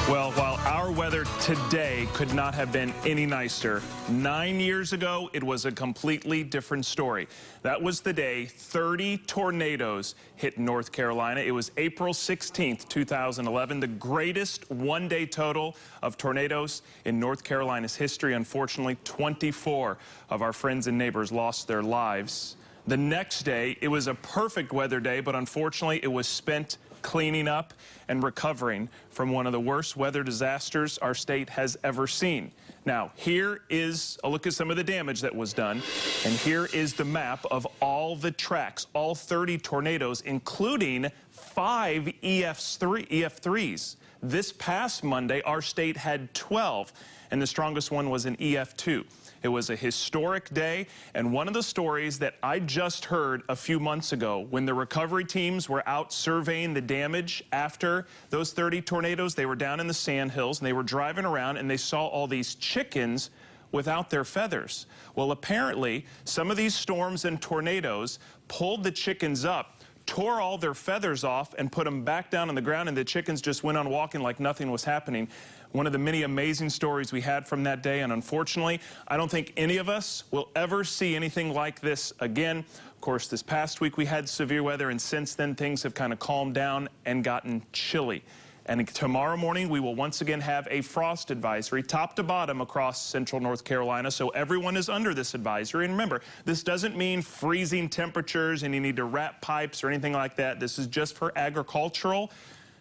Well, while our weather today could not have been any nicer, 9 years ago, it was a completely different story. That was the day 30 tornadoes hit North Carolina. It was April 16th, 2011, the greatest one-day total of tornadoes in North Carolina's history. Unfortunately, 24 of our friends and neighbors lost their lives. The next day, it was a perfect weather day, but unfortunately, it was spent cleaning up and recovering from one of the worst weather disasters our state has ever seen. Now, here is a look at some of the damage that was done, and here is the map of all the tracks, all 30 tornadoes, including 5 EF3s. This past Monday, our state had 12, and the strongest one was an EF2. It was a historic day, and one of the stories that I just heard a few months ago, when the recovery teams were out surveying the damage after those 30 tornadoes, they were down in the sandhills, and they were driving around, and they saw all these chickens without their feathers. Well, apparently, some of these storms and tornadoes pulled the chickens up, tore all their feathers off, and put them back down on the ground, and the chickens just went on walking like nothing was happening. One of the many amazing stories we had from that day, and unfortunately, I don't think any of us will ever see anything like this again. Of course, this past week we had severe weather, and since then things have kind of calmed down and gotten chilly. And tomorrow morning, we will once again have a frost advisory, top to bottom across central North Carolina, so everyone is under this advisory. And remember, this doesn't mean freezing temperatures and you need to wrap pipes or anything like that. This is just for agricultural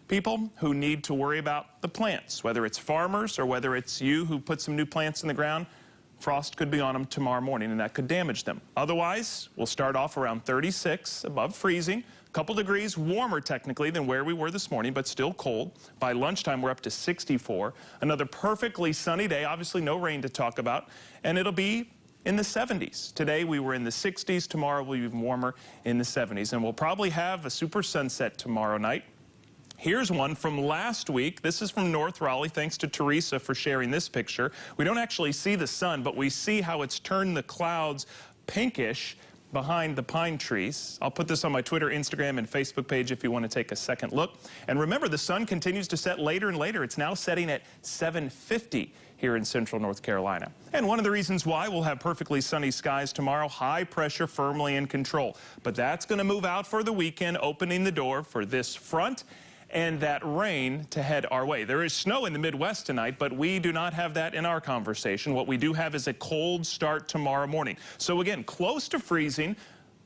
people who need to worry about the plants, whether it's farmers or whether it's you who put some new plants in the ground. Frost could be on them tomorrow morning, and that could damage them. Otherwise, we'll start off around 36, above freezing. A couple degrees warmer, technically, than where we were this morning, but still cold. By lunchtime, we're up to 64. Another perfectly sunny day, obviously no rain to talk about, and it'll be in the 70s. Today, we were in the 60s. Tomorrow, we'll be even warmer in the 70s. And we'll probably have a super sunset tomorrow night. Here's one from last week. This is from North Raleigh. Thanks to Teresa for sharing this picture. We don't actually see the sun, but we see how it's turned the clouds pinkish behind the pine trees. I'll put this on my Twitter, Instagram, and Facebook page if you want to take a second look. And remember, the sun continues to set later and later. It's now setting at 7:50 here in central North Carolina. And one of the reasons why we'll have perfectly sunny skies tomorrow, high pressure firmly in control. But that's going to move out for the weekend, opening the door for this front and that rain to head our way. There is snow in the Midwest tonight, but we do not have that in our conversation. What we do have is a cold start tomorrow morning. So again, close to freezing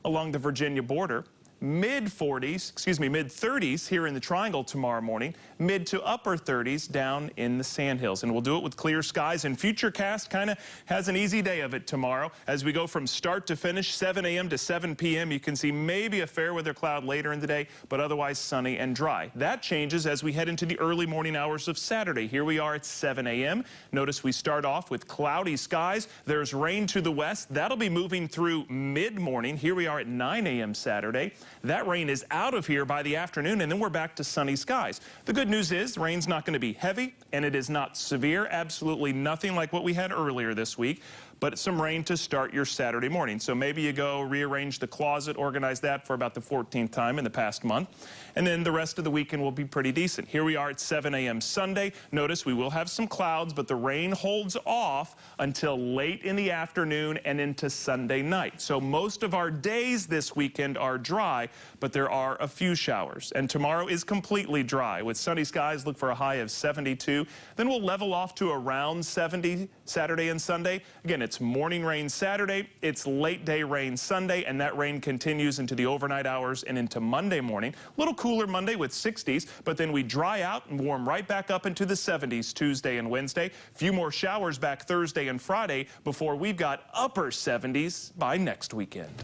along the Virginia border. Mid-30s here in the Triangle tomorrow morning, mid to upper 30s down in the Sandhills. And we'll do it with clear skies. And FUTURECAST kind of has an easy day of it tomorrow. As we go from start to finish, 7 a.m. to 7 p.m., you can see maybe a fair weather cloud later in the day, but otherwise sunny and dry. That changes as we head into the early morning hours of Saturday. Here we are at 7 a.m. Notice we start off with cloudy skies. There's rain to the west. That'll be moving through mid-morning. Here we are at 9 a.m. Saturday. That rain is out of here by the afternoon, and then we're back to sunny skies. The good news is the rain's not going to be heavy, and it is not severe. Absolutely nothing like what we had earlier this week, but some rain to start your Saturday morning. So maybe you go rearrange the closet, organize that for about the 14th time in the past month, and then the rest of the weekend will be pretty decent. Here we are at 7 a.m. Sunday. Notice we will have some clouds, but the rain holds off until late in the afternoon and into Sunday night. So most of our days this weekend are dry, but there are a few showers. And tomorrow is completely dry. With sunny skies, look for a high of 72. Then we'll level off to around 70 Saturday and Sunday. Again, it's morning rain Saturday, it's late day rain Sunday, and that rain continues into the overnight hours and into Monday morning. A little cooler Monday with 60s, but then we dry out and warm right back up into the 70s Tuesday and Wednesday. A few more showers back Thursday and Friday before we've got upper 70s by next weekend.